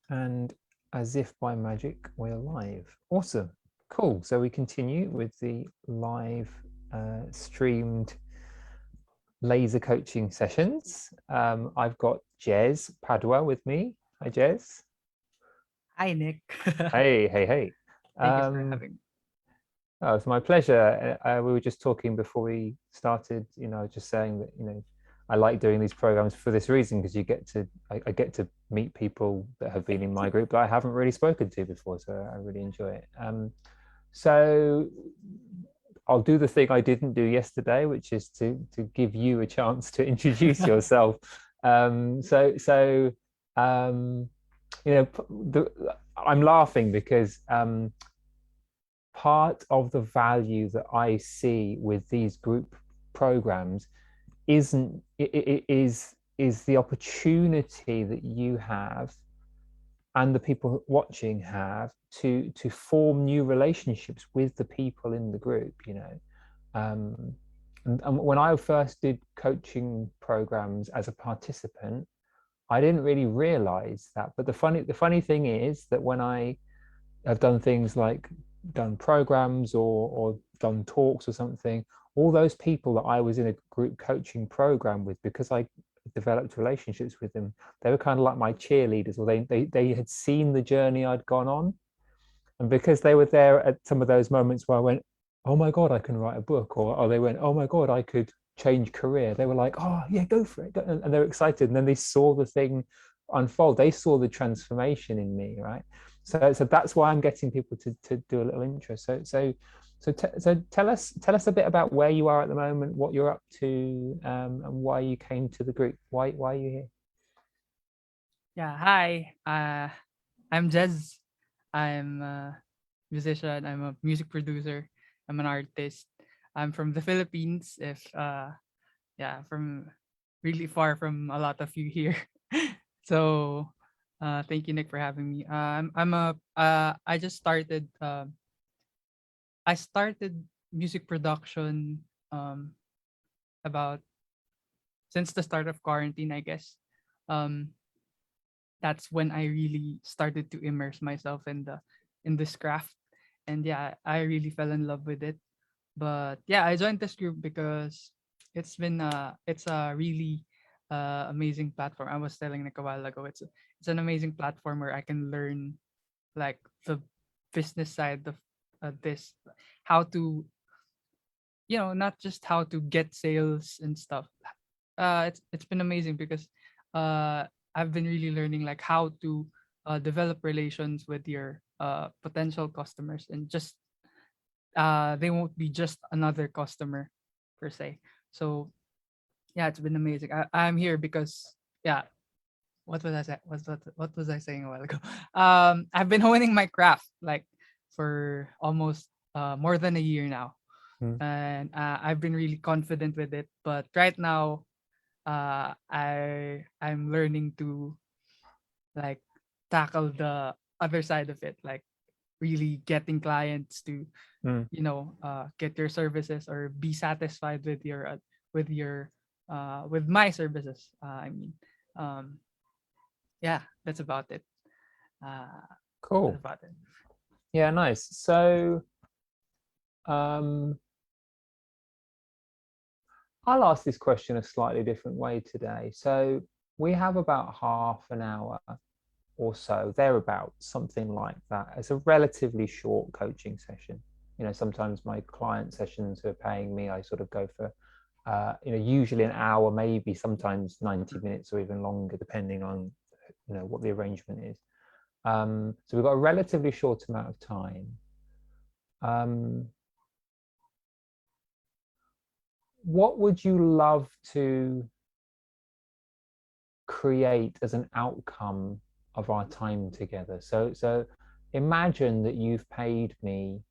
And as if by magic, we're live. Awesome. Cool. So we continue with the live streamed laser coaching sessions. I've got Jez Padua with me. Hi, Jez. Hi, Nick. Hey, hey, hey. Thank you for having me. Oh, it's my pleasure. We were just talking before we started, just saying that, I like doing these programs for this reason, because I get to meet people that have been in my group that I haven't really spoken to before. So I really enjoy it. So I'll do the thing I didn't do yesterday, which is to give you a chance to introduce yourself. Um, so, so, um, I'm laughing because, part of the value that I see with these group programs isn't it is the opportunity that you have and the people watching have to form new relationships with the people in the group, and when I first did coaching programs as a participant, I didn't really realize that. But the funny thing is that when I have done things like done programs or done talks or something, all those people that I was in a group coaching program with, because I developed relationships with them, they were kind of like my cheerleaders, or they had seen the journey I'd gone on. And because they were there at some of those moments where I went, oh my God, I can write a book, or they went, oh my God, I could change career, they were like, oh yeah, go for it. And they're excited. And then they saw the thing unfold. They saw the transformation in me, right? So that's why I'm getting people to do a little intro. So tell us a bit about where you are at the moment, what you're up to, and why you came to the group. Why are you here? Yeah, hi. I'm Jez. I'm a musician. I'm a music producer. I'm an artist. I'm from the Philippines. If yeah, from really far from a lot of you here. So, thank you, Nick, for having me. I'm a I just started. I started music production about since the start of quarantine, I guess. Um, that's when I really started to immerse myself in this craft. And yeah, I really fell in love with it. But yeah, I joined this group because it's a really amazing platform. I was telling Nick a while ago, it's an amazing platform where I can learn like the business side of this, how to, not just how to get sales and stuff. It's been amazing because uh I've been really learning like how to develop relations with your potential customers, and just they won't be just another customer per se. So yeah, it's been amazing. I'm here because yeah, what was I say? What was I saying a while ago? I've been honing my craft like for almost more than a year now, Hmm. and I've been really confident with it. But right now, I'm learning to like tackle the other side of it, like really getting clients to Mm. get your services or be satisfied with your with my services. Um, yeah, that's about it. Uh, that's Cool. about it. Yeah, nice. So um, I'll ask this question a slightly different way today. So we have about half an hour or so, thereabout, something like that. It's a relatively short coaching session. Sometimes my client sessions who are paying me, I sort of go for, usually an hour, maybe sometimes 90 minutes or even longer, depending on, what the arrangement is. So we've got a relatively short amount of time. Um, what would you love to create as an outcome of our time together? So imagine that you've paid me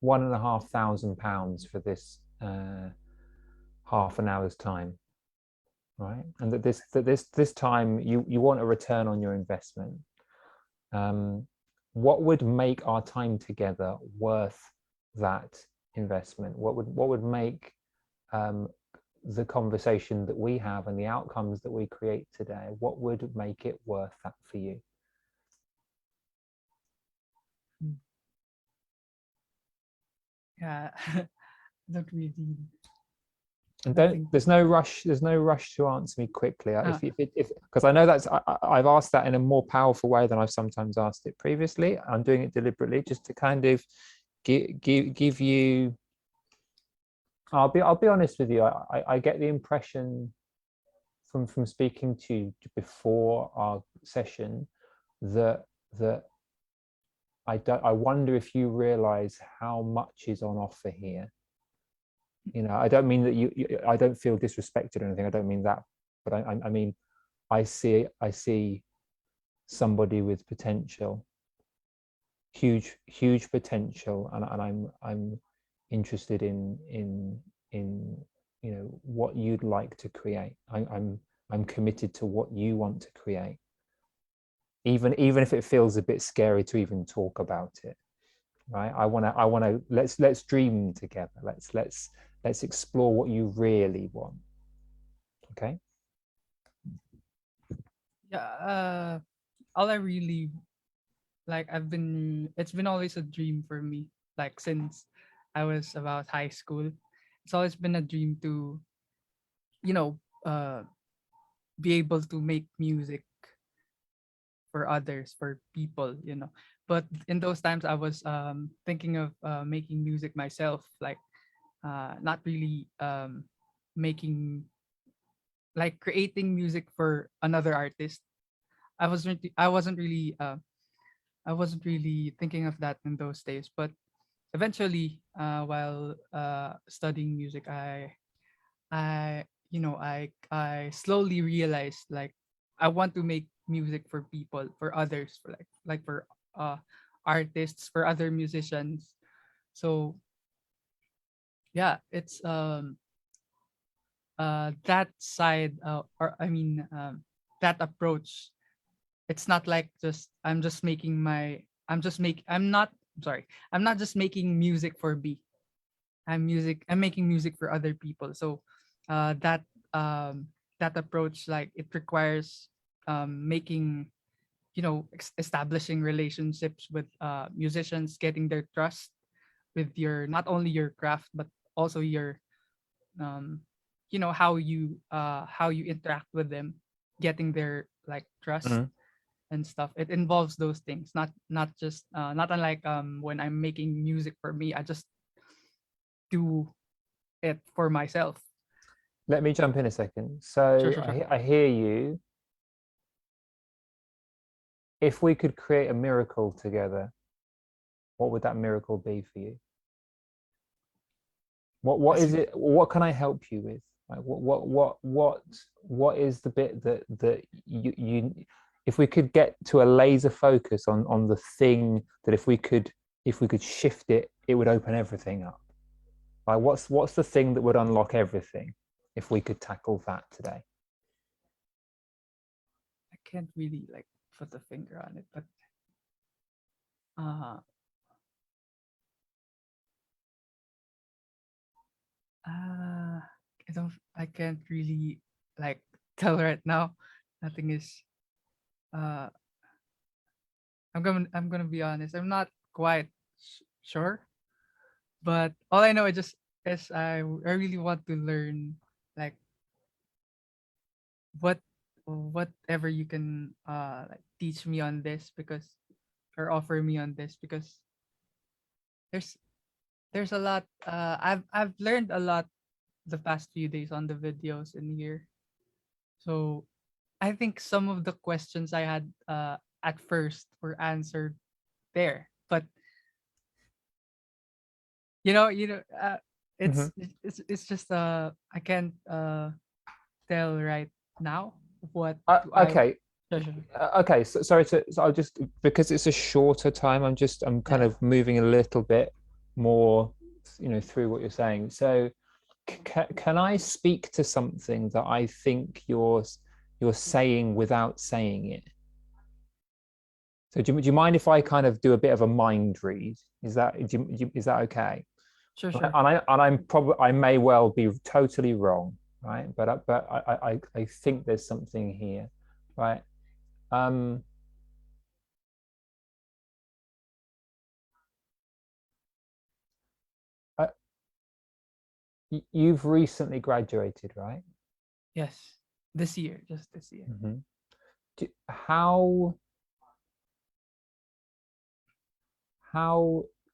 £1,500 for this half an hour's time, right? And that this time you want a return on your investment. Um, what would make our time together worth that investment? What would make um, the conversation that we have and the outcomes that we create today, what would make it worth that for you? Yeah, don't really. And there's no rush to answer me quickly. If because I know that's I've asked that in a more powerful way than I've sometimes asked it previously. I'm doing it deliberately just to kind of give you. I'll be honest with you. I get the impression from speaking to you before our session that I wonder if you realize how much is on offer here. You know, I don't mean that I don't feel disrespected or anything. I don't mean that, but I mean, I see somebody with potential, huge potential, and I'm interested in you know what you'd like to create. I'm committed to what you want to create, even if it feels a bit scary to even talk about it. Right? I want to let's dream together. Let's explore what you really want. Okay. Yeah. All I really like, it's been always a dream for me. Like since I was about high school, it's always been a dream to, you know, be able to make music for others, for people, you know. But in those times, I was thinking of making music myself, like not really making, like creating music for another artist. I wasn't really thinking of that in those days. But eventually, while studying music, I I slowly realized, like, I want to make music for people, for others, for for uh artists, for other musicians. So yeah, it's that side, or I mean, that approach. It's not like just I'm not, sorry, I'm not just making music for B. I'm making music for other people. So that that approach, like, it requires making, establishing relationships with musicians, getting their trust with your, not only your craft, but also your um how you interact with them, getting their, like, trust Mm. and stuff. It involves those things, not just not unlike when I'm making music for me, I just do it for myself. Let me jump in a second. Sure, So sure, sure. I hear you. If we could create a miracle together, what would that miracle be for you? What As is you, it? What can I help you with? Like what is the bit that you if we could get to a laser focus on the thing that if we could shift it, it would open everything up. Like what's the thing that would unlock everything if we could tackle that today? I can't really, like, put a finger on it, but uh uh I can't really, like, tell right now. Nothing is uh I'm gonna be honest, I'm not quite sure. But all I know is I really want to learn, like, what whatever you can like teach me on this, because, or offer me on this, because there's there's a lot, I've learned a lot the past few days on the videos in here. So I think some of the questions I had at first were answered there. But Mhm. it's just I can't tell right now what do I. Okay. Sure, sure, sure. Okay, so sorry so I'll just, because it's a shorter time, I'm kind Yeah. of moving a little bit more, through what you're saying. So can I speak to something that I think you're saying without saying it? So do you mind if I kind of do a bit of a mind read? Is that okay? Sure, And sure. I'm probably, I may well be totally wrong. right? But I think there's something here, right? Uh, you've recently graduated, right? Yes, this year, just this year. Mm-hmm. How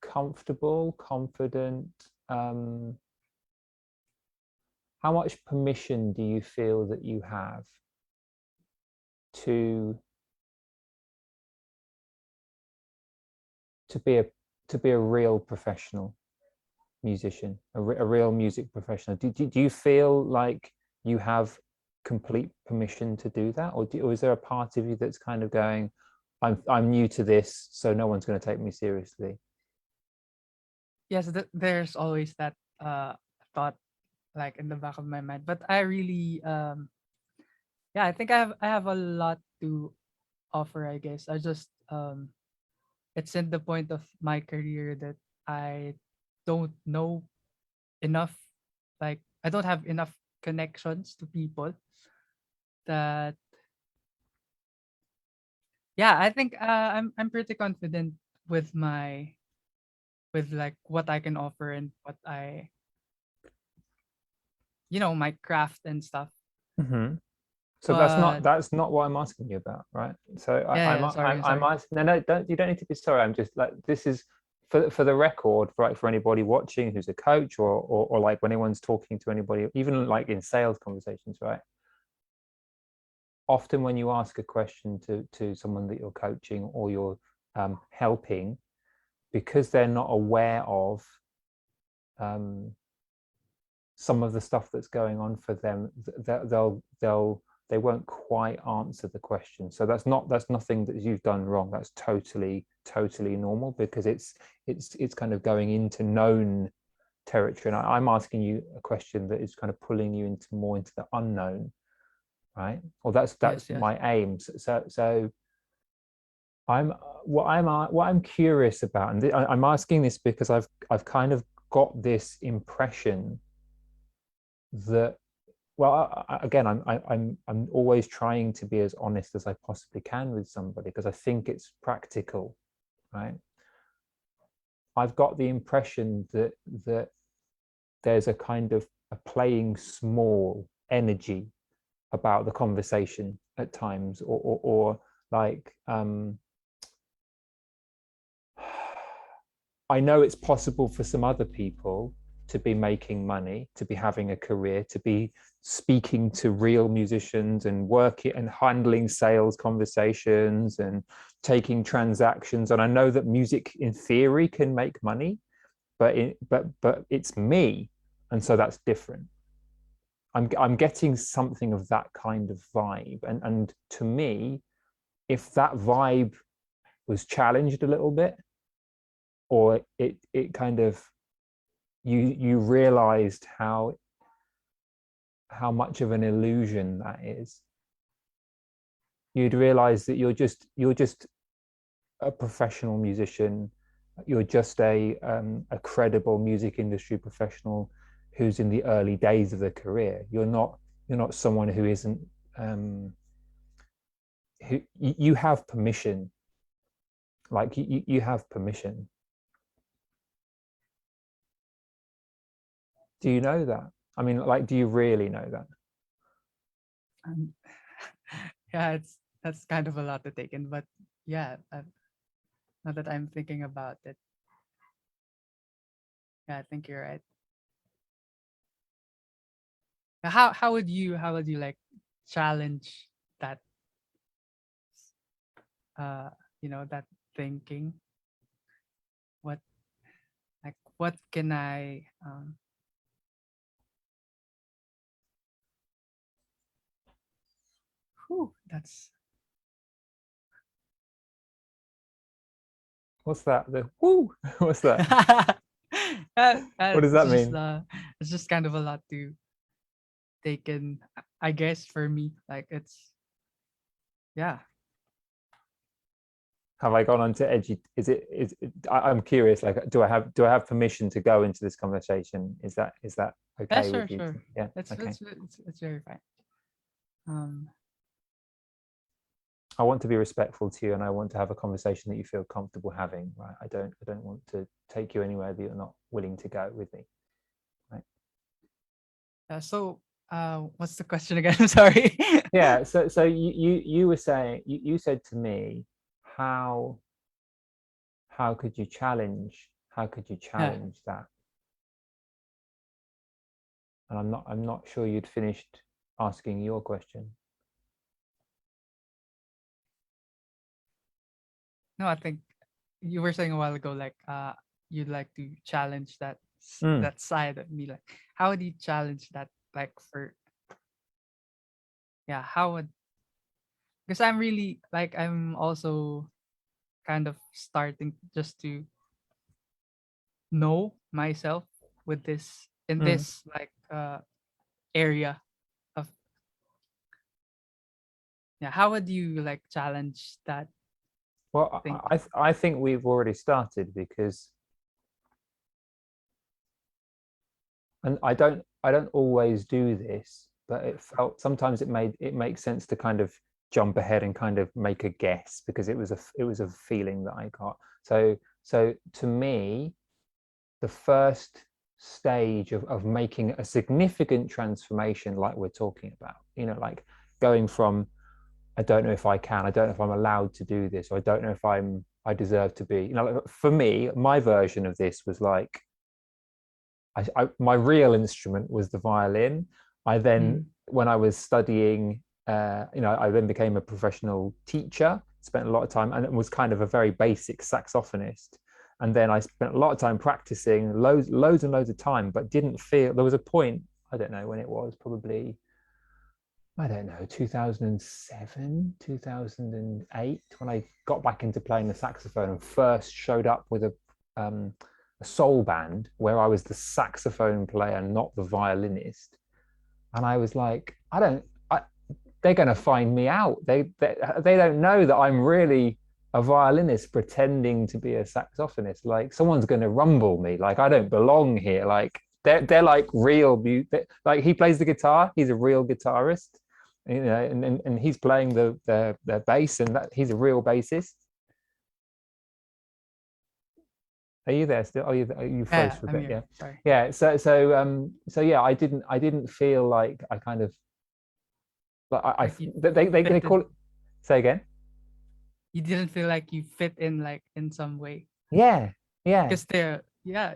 comfortable, confident, how much permission do you feel that you have to to be a to be a real professional musician, a real music professional? Do you feel like you have complete permission to do that, or is there a part of you that's kind of going, I'm new to this, so no one's going to take me seriously? Yes, there's always that thought like in the back of my mind, but I really yeah, I think I have a lot to offer, I guess. I just it's in the point of my career that I don't know enough, like I don't have enough connections to people that, yeah, I think I'm pretty confident with my, with like what I can offer and what I, my craft and stuff. Mm-hmm. So But that's not what I'm asking you about, right? So yeah, yeah, sorry, I'm sorry. asking. No, no, you don't need to be sorry. I'm just like, this is for the record, right? For anybody watching who's a coach, or like when anyone's talking to anybody, even like in sales conversations, right? Often when you ask a question to someone that you're coaching or you're helping, because they're not aware of um, some of the stuff that's going on for them, they won't quite answer the question. So that's nothing that you've done wrong. That's totally normal, because it's kind of going into known territory. And I'm asking you a question that is kind of pulling you into more into the unknown, right? Well, that's Yes, yes. my aim. So what I'm curious about, and I'm asking this because I've kind of got this impression that, well, again, I'm always trying to be as honest as I possibly can with somebody, because I think it's practical, right? I've got the impression that there's a kind of a playing small energy about the conversation at times, or like I know it's possible for some other people to be making money, to be having a career, to be speaking to real musicians and working and handling sales conversations and taking transactions. And I know that music in theory can make money, but it's me. And so that's different. I'm getting something of that kind of vibe. And to me, if that vibe was challenged a little bit, or it kind of, you realized how much of an illusion that is, you'd realize that you're just a professional musician. You're just a credible music industry professional who's in the early days of their career. You're not someone who isn't, who you have permission, like you have permission. Do you know that? I mean, like, do you really know that? Um, yeah, that's kind of a lot to take in, but yeah, now that I'm thinking about it, yeah, I think you're right. Now, how would you like challenge that uh that thinking? What, like, what can I whew, that's What's that? The whoo? What's that? What does it's that just mean? kind of a lot to take in, I guess, for me. Like, it's, yeah. Have I gone on to edgy? I'm curious. Like, do I have permission to go into this conversation? Is that Yeah, okay sure, with you sure. to, yeah, It's okay. it's very fine. Um, I want to be respectful to you, and I want to have a conversation that you feel comfortable having, right? I don't want to take you anywhere that you're not willing to go with me, right? so, what's the question again? I'm sorry. Yeah, so you were saying, you said to me, how could you challenge, Yeah. that? And I'm not sure you'd finished asking your question. No, I think you were saying a while ago, like, you'd like to challenge that Mm, that side of me. Like, how would you challenge that? Like, for yeah, how would, because I'm really like, I'm also kind of starting just to know myself with this in mm. this like area of, yeah, how would you like challenge that Well, thinking? I think we've already started, because, and I don't always do this, but it felt sometimes it makes sense to kind of jump ahead and kind of make a guess, because it was a feeling that I got. So to me, the first stage of making a significant transformation, like we're talking about, like going from, I don't know if I can, I don't know if I'm allowed to do this, or I don't know if I deserve to be, like, for me, my version of this was like, my real instrument was the violin. I then, Mm. when I was studying, I then became a professional teacher, spent a lot of time, and was kind of a very basic saxophonist. And then I spent a lot of time practicing, loads and loads of time, but didn't feel, there was a point, I don't know when it was, probably, I don't know, 2007, 2008, when I got back into playing the saxophone and first showed up with a soul band where I was the saxophone player, not the violinist. And I was like, they're going to find me out. They don't know that I'm really a violinist pretending to be a saxophonist. Like, someone's going to rumble me. Like, I don't belong here. Like, they're like real, like, he plays the guitar. He's a real guitarist, and he's playing the bass, and that he's a real bassist. Are you there still? You froze Yeah, for a I'm bit. here. Yeah, Sorry. yeah. So yeah, I didn't feel like I kind of, but Like you they fit in. call it. Say again. You didn't feel like you fit in like in some way. Yeah, yeah. Because they're, yeah,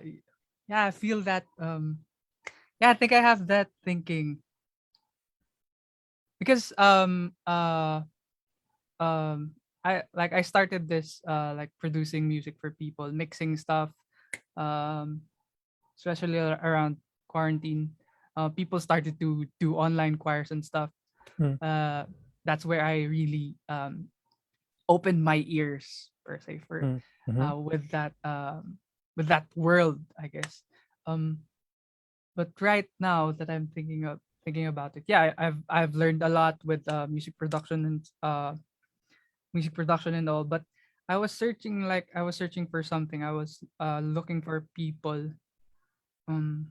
yeah, I feel that yeah, I think I have that thinking because I started this like producing music for people, mixing stuff, um especially around quarantine. People started to do online choirs and stuff. Mm, uh that's where I really opened my ears per se for mm, mhm. with that world, I guess. um but right now that I'm thinking about it, yeah, I've learned a lot with music production and all. But I was searching for something. I was looking for people, um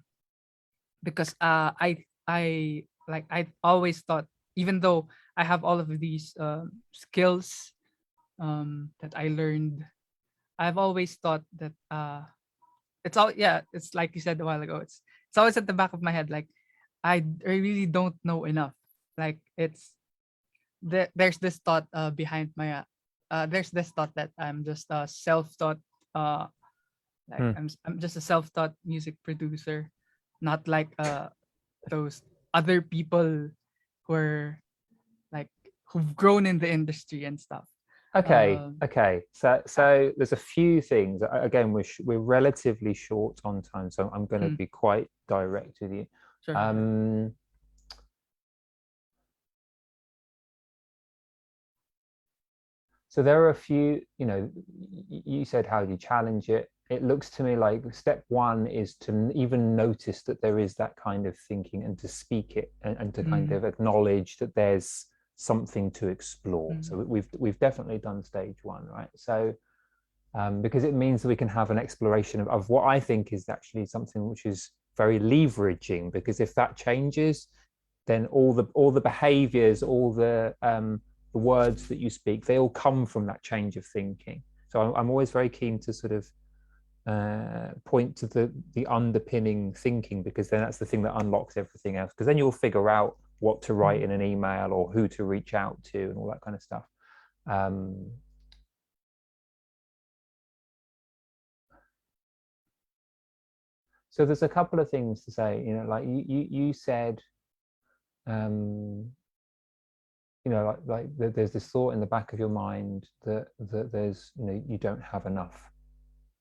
because I always thought, even though I have all of these skills that I learned, I've always thought that it's all, yeah, it's like you said a while ago, it's always at the back of my head, like I really don't know enough. Like it's there's this thought behind my there's this thought that I'm just a self-taught uh like Mm. I'm just a self-taught music producer, not like those other people who are like who've grown in the industry and stuff. Okay, um okay. So uh, there's a few things. Again, we're relatively short on time, so I'm going to mm, be quite direct with you. sure, sure. Um, so there are a few. You said, how do you challenge it? It looks to me like step one is to even notice that there is that kind of thinking, and to speak it, and to kind Mm, of acknowledge that there's something to explore. mm, So we've definitely done stage one, right? So because it means that we can have an exploration of what I think is actually something which is very leveraging, because if that changes, then all the behaviors, all the words that you speak, they all come from that change of thinking. So I'm always very keen to sort of point to the underpinning thinking, because then that's the thing that unlocks everything else, because then you'll figure out what to write in an email or who to reach out to and all that kind of stuff. So there's a couple of things to say, you know, like you said, you know, like there's this thought in the back of your mind that there's, you know, you don't have enough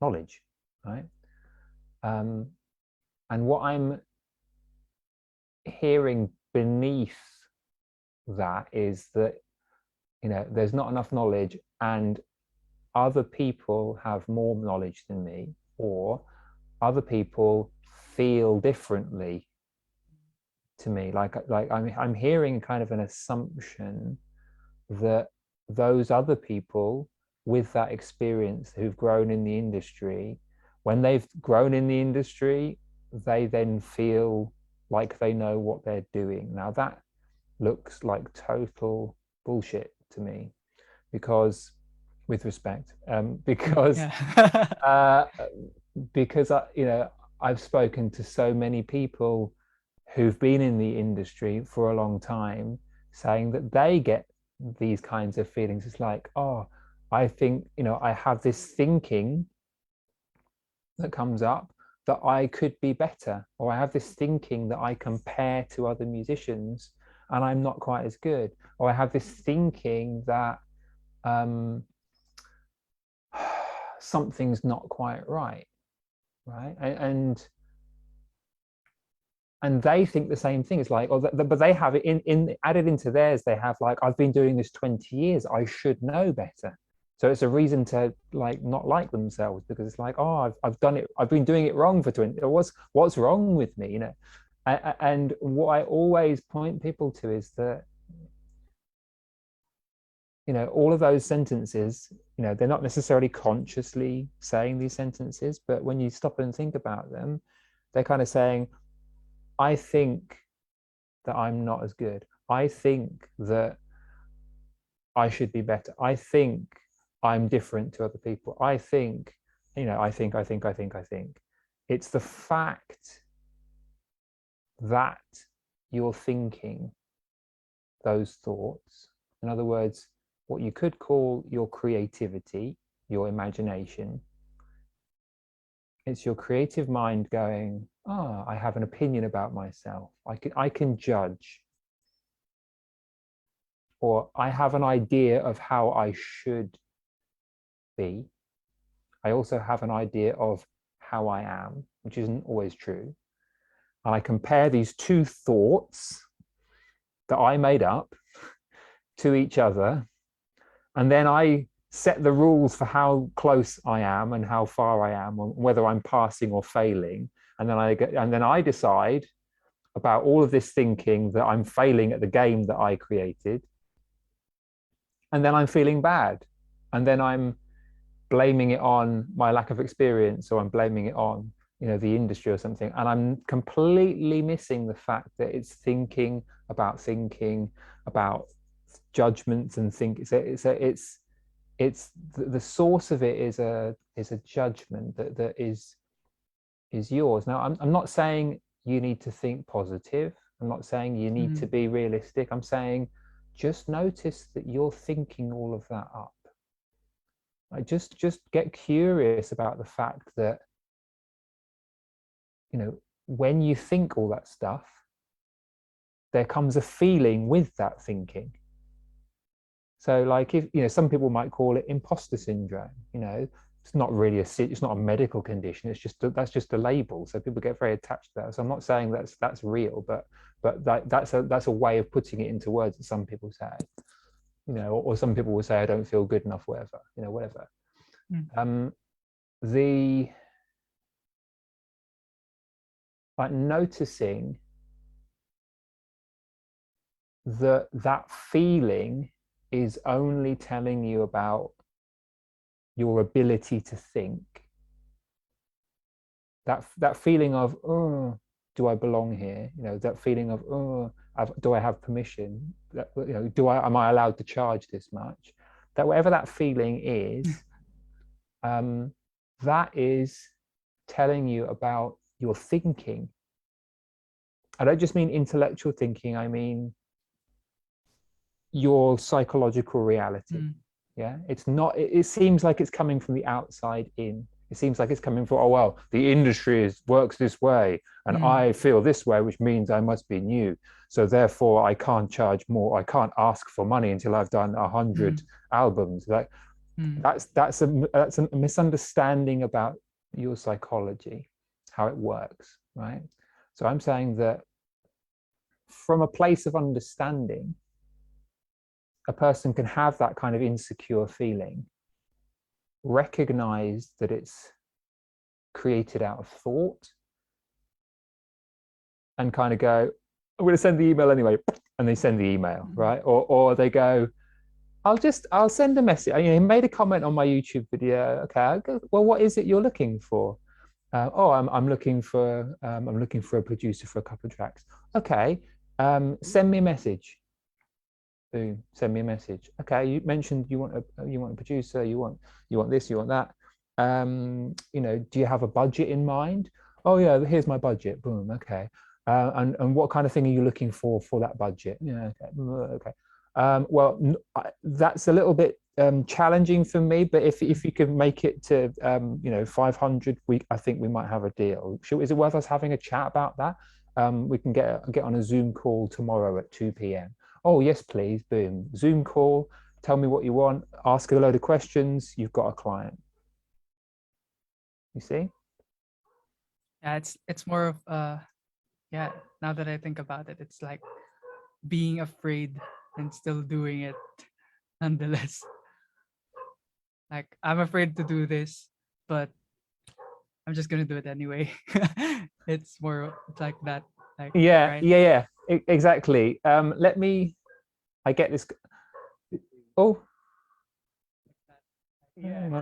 knowledge, right? And what I'm hearing beneath that is that, you know, there's not enough knowledge and other people have more knowledge than me, or other people feel differently to me. Like I'm hearing kind of an assumption that those other people with that experience who've grown in the industry, when they've grown in the industry, they then feel like they know what they're doing. Now that looks like total bullshit to me, because, with respect, because you know, I've spoken to so many people who've been in the industry for a long time saying that they get these kinds of feelings. It's like, oh, I think, you know, I have this thinking that comes up that I could be better, or I have this thinking that I compare to other musicians and I'm not quite as good, or I have this thinking that something's not quite right, and they think the same thing. It's like, oh, but they have it in added into theirs. They have like, I've been doing this 20 years, I should know better. So it's a reason to like not like themselves, because it's like, oh, I've done it, I've been doing it wrong for 20. What's wrong with me, you know? And what I always point people to is that, you know, all of those sentences, you know, they're not necessarily consciously saying these sentences, but when you stop and think about them, they're kind of saying, I think that I'm not as good. I think that I should be better. I think I'm different to other people. I think, you know, I think. It's the fact that you're thinking those thoughts. In other words, what you could call your creativity, your imagination. It's your creative mind going, oh, I have an opinion about myself. I can judge. Or I have an idea of how I should be. I also have an idea of how I am, which isn't always true. And I compare these two thoughts that I made up to each other. And then I set the rules for how close I am and how far I am, whether I'm passing or failing. And then I decide about all of this thinking that I'm failing at the game that I created. And then I'm feeling bad. And then I'm blaming it on my lack of experience, or I'm blaming it on, you know, the industry or something. And I'm completely missing the fact that it's thinking about judgments and think. It's the source of it is a judgment that is yours. Now, I'm not saying you need to think positive. I'm not saying you need to be realistic. I'm saying just notice that you're thinking all of that up. Like just get curious about the fact that, you know, when you think all that stuff, there comes a feeling with that thinking. So like, if, you know, some people might call it impostor syndrome, you know, it's not really it's not a medical condition. It's just that's just a label. So people get very attached to that. So I'm not saying that's real, but that's a way of putting it into words that some people say, you know, or some people will say, I don't feel good enough, whatever, you know, whatever. The like noticing that feeling is only telling you about your ability to think. That feeling of, oh, do I belong here? You know, that feeling of, oh, do I have permission? You know, am I allowed to charge this much? That whatever that feeling is, that is telling you about your thinking. I don't just mean intellectual thinking, I mean your psychological reality. Yeah, it's not, it seems like it's coming from the outside in. It seems like it's coming from, oh, well, the industry works this way and I feel this way, which means I must be new. So therefore I can't charge more. I can't ask for money until I've done 100 albums. Like that's a misunderstanding about your psychology, how it works, right? So I'm saying that from a place of understanding, a person can have that kind of insecure feeling, recognize that it's created out of thought, and kind of go, I'm going to send the email anyway, and they send the email, right? Or they go, I'll send a message. You know, he made a comment on my YouTube video. Okay, I go, well, what is it you're looking for? I'm looking for a producer for a couple of tracks. Okay, send me a message. Boom, send me a message. Okay, you mentioned you want a producer, you want this, you want that. You know, do you have a budget in mind? Oh yeah, here's my budget. Boom. Okay. And what kind of thing are you looking for that budget? Yeah. Okay. Well, that's a little bit challenging for me, but if you could make it to 500, I think we might have a deal. Is it worth us having a chat about that? We can get on a Zoom call tomorrow at 2 p.m. Oh yes, please. Boom. Zoom call. Tell me what you want. Ask a load of questions. You've got a client. You see? Yeah, it's more of yeah, now that I think about it, it's like being afraid and still doing it nonetheless. Like, I'm afraid to do this, but I'm just gonna do it anyway. It's like that. Like, yeah, right? yeah, exactly. Let me. I get this. Oh. Yeah.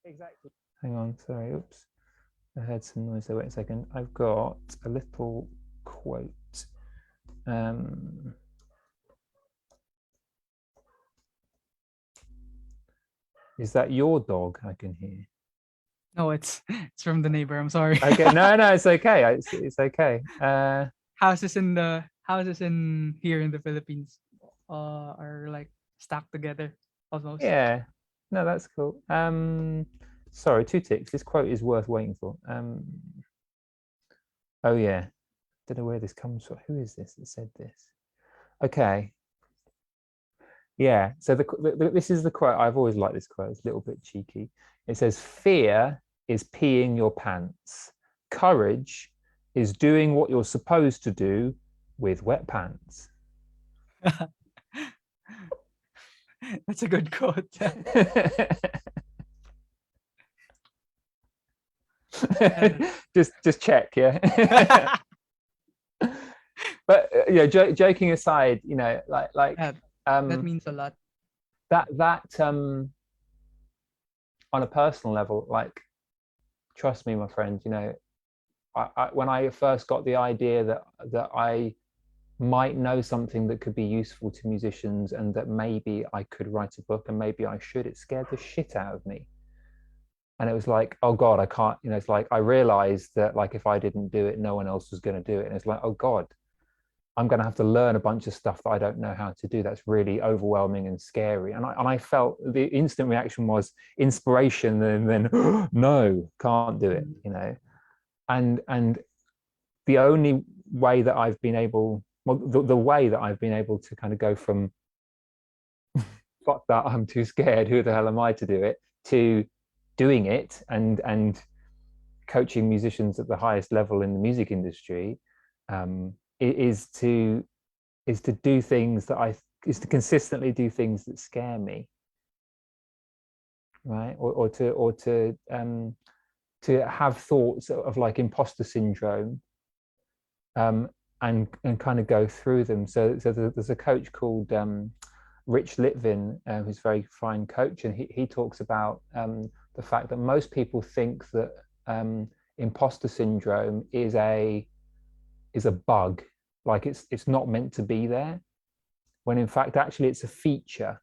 Exactly. Hang on. Sorry. Oops. I heard some noise there. Wait a second. I've got a little quote. Is that your dog I can hear? No, it's from the neighbor. I'm sorry. Okay, no, it's okay. It's okay. Houses in here in the Philippines are like stacked together almost. Yeah, no, that's cool. Sorry, 2 ticks. This quote is worth waiting for. Oh yeah, don't know where this comes from. Who is this that said this? Okay. Yeah, so this is the quote. I've always liked this quote. It's a little bit cheeky. It says, fear is peeing your pants. Courage is doing what you're supposed to do with wet pants. That's a good quote. just check, yeah. But joking aside, that means a lot. That on a personal level, like, trust me, my friend, when I first got the idea that I might know something that could be useful to musicians and that maybe I could write a book and maybe I should, it scared the shit out of me. And it was like, oh God, I can't, it's like, I realized that, like, if I didn't do it, no one else was going to do it. And it's like, oh God, I'm going to have to learn a bunch of stuff that I don't know how to do. That's really overwhelming and scary. And I felt the instant reaction was inspiration, and then no, can't do it, And the only way that I've been able, the way that I've been able to kind of go from fuck that, I'm too scared, who the hell am I to do it, to doing it and coaching musicians at the highest level in the music industry, is to do things that is to consistently do things that scare me, right? Or to have thoughts of like imposter syndrome, and kind of go through them. So there's a coach called Rich Litvin, who's a very fine coach, and he talks about the fact that most people think that imposter syndrome is a is a bug, like it's not meant to be there, when in fact actually it's a feature.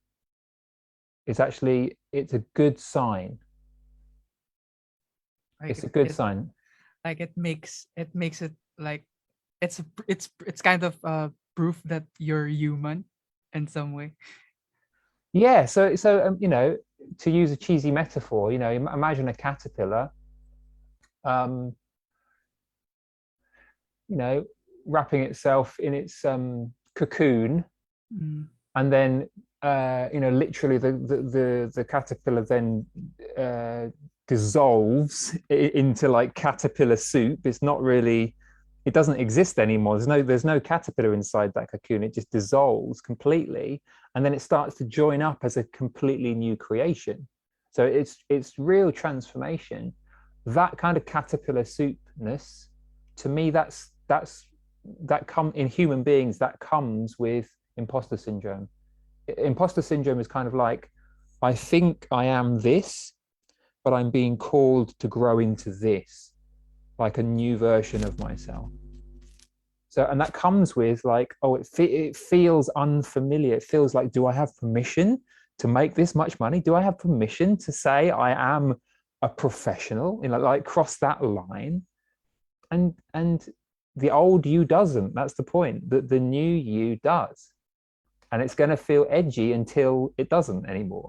It's a good sign. Like It's a good it sign. like it makes it like it's kind of proof that you're human in some way. Yeah. So you know, to use a cheesy metaphor, you know, imagine a caterpillar, um, you know, wrapping itself in its cocoon, Mm. and then you know, literally the caterpillar then dissolves into like caterpillar soup. It's not really, it doesn't exist anymore. There's no caterpillar inside that cocoon. It just dissolves completely, and then it starts to join up as a completely new creation. So it's real transformation. That kind of caterpillar soupness, to me, that come in human beings, that comes with imposter syndrome. Imposter syndrome is kind of like, I think I am this, but I'm being called to grow into this, like a new version of myself. So, and that comes with like, oh, it feels unfamiliar. It feels like, do I have permission to make this much money? Do I have permission to say I am a professional? You know, like cross that line. And the old you doesn't. That's the point. That the new you does, and it's going to feel edgy until it doesn't anymore.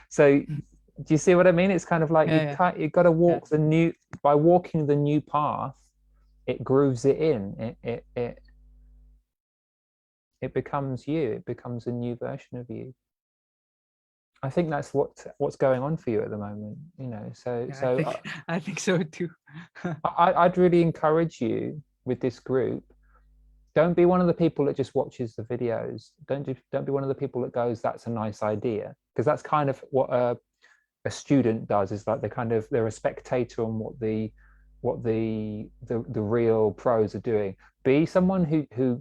So Mm. do you see what I mean? It's kind of like Yeah, yeah, you've got to yeah. walk the new, by walking the new path, it grooves it in. It becomes you. It becomes a new version of you. I think that's what's going on for you at the moment. You know, so Yeah, I so think I think so too. I'd really encourage you with this group. Don't be one of the people that just watches the videos. Don't be one of the people that goes, "That's a nice idea," because that's kind of what a student does. Is like they're a spectator on what the real pros are doing. Be someone who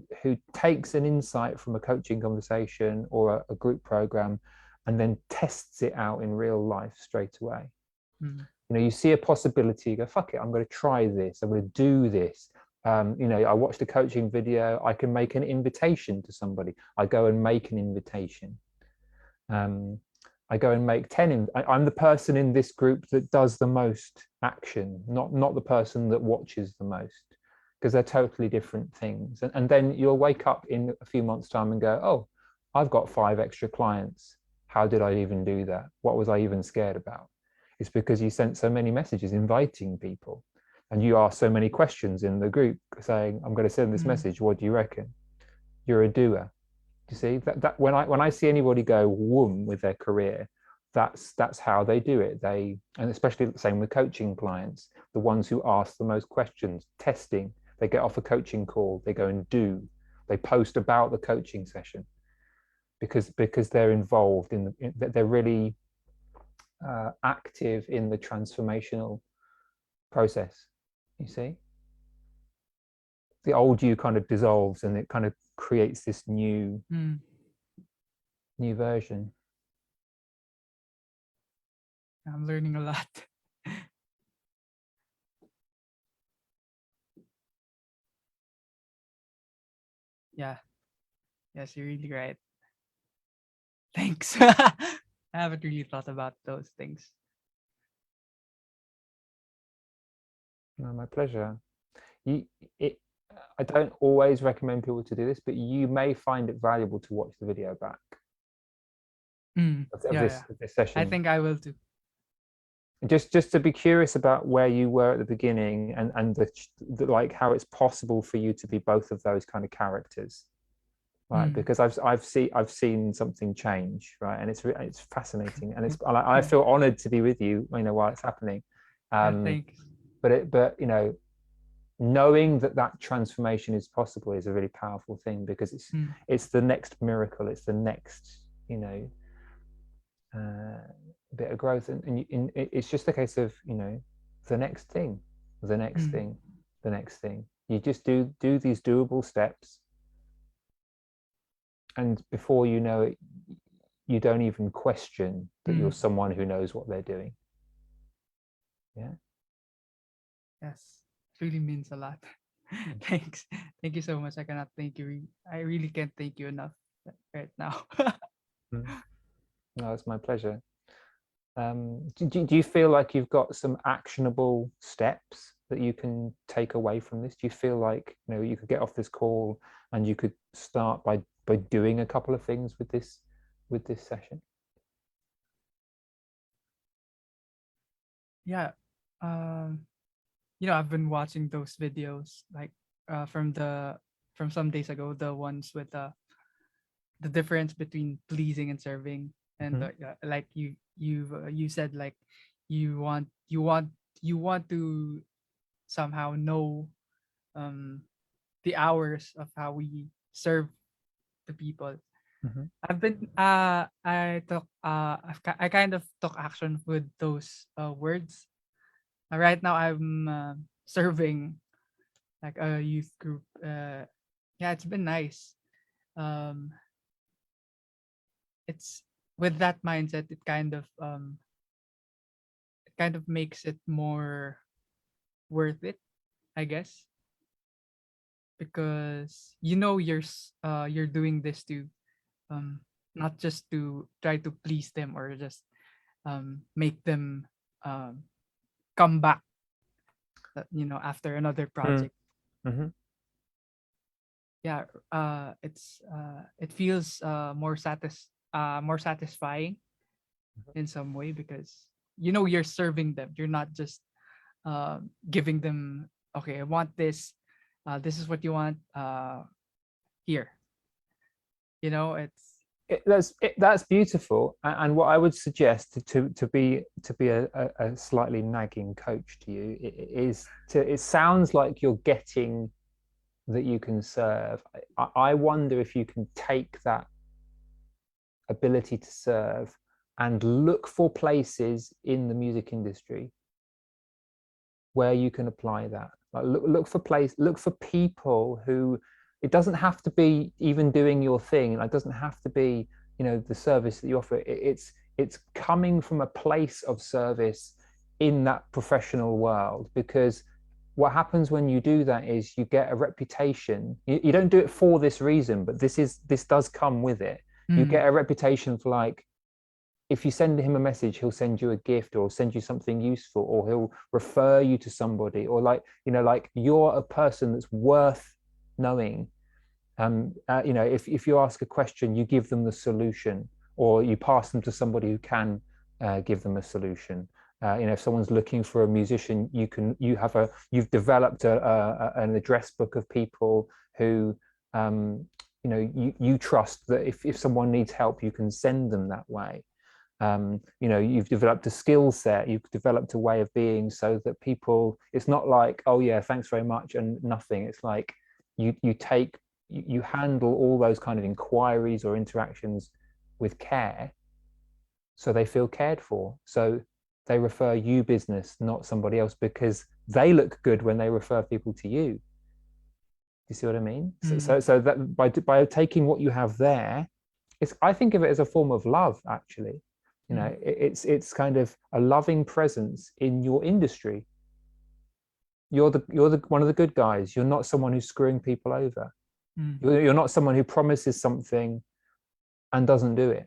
takes an insight from a coaching conversation or a group program, and then tests it out in real life straight away. Mm. You know, you see a possibility, you go, fuck it, I'm going to try this, I'm going to do this. You know, I watched a coaching video, I can make an invitation to somebody. I go and make an invitation. I go and make 10. I'm the person in this group that does the most action, not the person that watches the most, because they're totally different things. And then you'll wake up in a few months' time and go, oh, I've got 5 extra clients. How did I even do that? What was I even scared about? It's because you sent so many messages inviting people, and you asked so many questions in the group saying, I'm going to send this Mm. message. What do you reckon? You're a doer. You see that when I see anybody go whoom with their career, that's how they do it. And especially the same with coaching clients, the ones who ask the most questions, testing. They get off a coaching call, they go and do. They post about the coaching session because they're involved they're really active in the transformational process. You see, the old you kind of dissolves and it kind of creates this new Mm. version. I'm learning a lot. Yeah. Yes, you're really right. Thanks. I haven't really thought about those things. No, my pleasure. You, it, I don't always recommend people to do this, but you may find it valuable to watch the video back Mm. Yeah, yeah. of this I session. think I will too. Just to be curious about where you were at the beginning and like how it's possible for you to be both of those kind of characters, right? Mm. Because I've seen something change, right? And it's fascinating, and I Yeah. feel honored to be with you, you know, while it's happening. Yeah, Um, thanks. but you know, knowing that transformation is possible is a really powerful thing, because Mm. it's the next miracle, it's the next, you know, bit of growth, and it's just a case of, you know, the next thing, the next Mm. thing, the next thing. You just do these doable steps, and before you know it, you don't even question that you're Mm. someone who knows what they're doing. Yeah. Yes. It really means a lot. Thanks. Thank you so much. I cannot thank you. I really can't thank you enough right now. Mm. No, it's my pleasure. Do you feel like you've got some actionable steps that you can take away from this? Do you feel like, you could get off this call and you could start by doing a couple of things with this session? Yeah. Um, I've been watching those videos like from some days ago, the ones with the difference between pleasing and serving, and Mhm. like you said, like you want you want you want to somehow know um the hours of how we serve the people. Mhm. I've been I took I kind of took action with those words. Right now I'm serving like a youth group. Yeah, it's been nice. Um, it's with that mindset, it kind of makes it more worth it, I guess, because you're doing this to um not just to try to please them or just make them um come back, after another Mm. project. Mhm. Yeah, it feels more satisfying in some way, because you're serving them. You're not just giving them, okay, I want this, this is what you want, here. It's That's beautiful, and what I would suggest to be a slightly nagging coach to you is it sounds like you're getting that you can serve. I wonder if you can take that ability to serve and look for places in the music industry where you can apply that. Like look for people who, it doesn't have to be even doing your thing. It doesn't have to be, the service that you offer. It's coming from a place of service in that professional world, because what happens when you do that is you get a reputation. You don't do it for this reason, but this does come with it. You mm, get a reputation for, like, if you send him a message, he'll send you a gift or send you something useful, or he'll refer you to somebody, or, like, like you're a person that's worth knowing. If you ask a question, you give them the solution, or you pass them to somebody who can give them a solution. If someone's looking for a musician, you've developed an address book of people who, you trust, that if someone needs help, you can send them that way. You've developed a skill set, you've developed a way of being, so that people, it's not like, oh yeah, thanks very much and nothing. It's like you handle all those kind of inquiries or interactions with care, so they feel cared for, so they refer you business, not somebody else, because they look good when they refer people to you. You see what I mean? So, mm, so, so that by taking what you have there, I think of it as a form of love, actually. mm, It's kind of a loving presence in your industry. You're the one of the good guys. You're not someone who's screwing people over. mm, You're not someone who promises something and doesn't do it.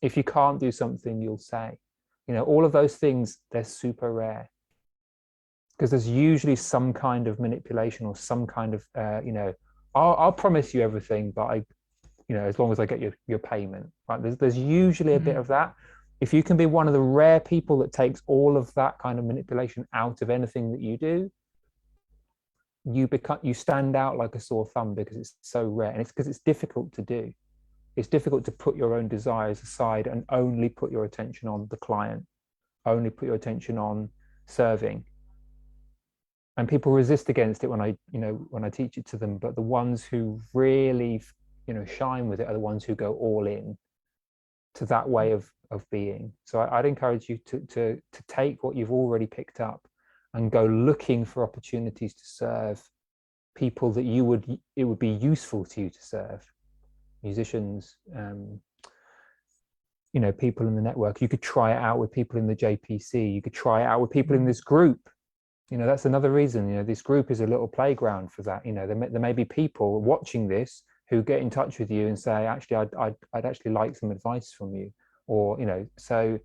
If you can't do something, you'll say. All of those things, they're super rare, because there's usually some kind of manipulation or some kind of, I'll promise you everything, but as long as I get your payment, right? There's usually a bit mm, of that. If you can be one of the rare people that takes all of that kind of manipulation out of anything that you do, you stand out like a sore thumb, because it's so rare, and it's because it's difficult to do. It's difficult to put your own desires aside and only put your attention on the client, only put your attention on serving. And people resist against it when I teach it to them, but the ones who really shine with it are the ones who go all in to that way of being. So I'd encourage you to take what you've already picked up and go looking for opportunities to serve people that it would be useful to you to serve. Musicians, people in the network. You could try it out with people in the JPC. You could try it out with people in mm, this group. That's another reason, this group is a little playground for that. There may be people watching this who get in touch with you and say, actually, I'd actually like some advice from you, or so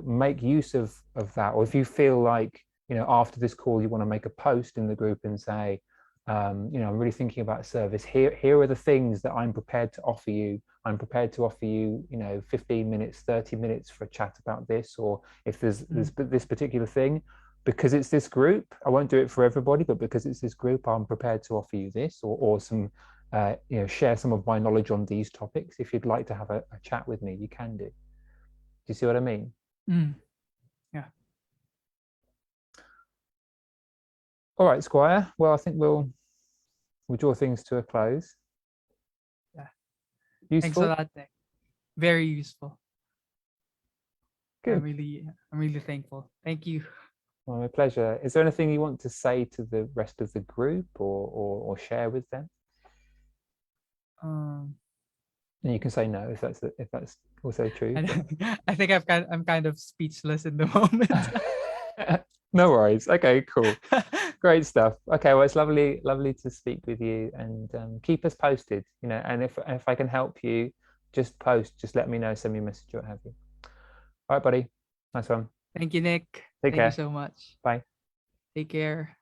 make use of that. Or if you feel like after this call you want to make a post in the group and say, I'm really thinking about service. Here are the things that I'm prepared to offer you. I'm prepared to offer you 15 minutes, 30 minutes for a chat about this, or if there's this particular thing. Because it's this group, I won't do it for everybody, but because it's this group, I'm prepared to offer you this, or some share some of my knowledge on these topics. If you'd like to have a chat with me, you can do. Do you see what I mean? Yeah. All right, Squire. Well, I think we'll draw things to a close. Yeah. Useful? Thanks a lot, Nick. Very useful. Good. I'm really thankful. Thank you. Well, my pleasure. Is there anything you want to say to the rest of the group, or share with them? And you can say no if that's also true. I think I'm kind of speechless in the moment. No worries. Okay, cool. Great stuff. Okay, well, it's lovely to speak with you, and keep us posted. And if I can help you, just let me know, send me a message, or what have you. All right, buddy. Nice one. Thank you, Nick. Take care. You so much. Bye. Take care.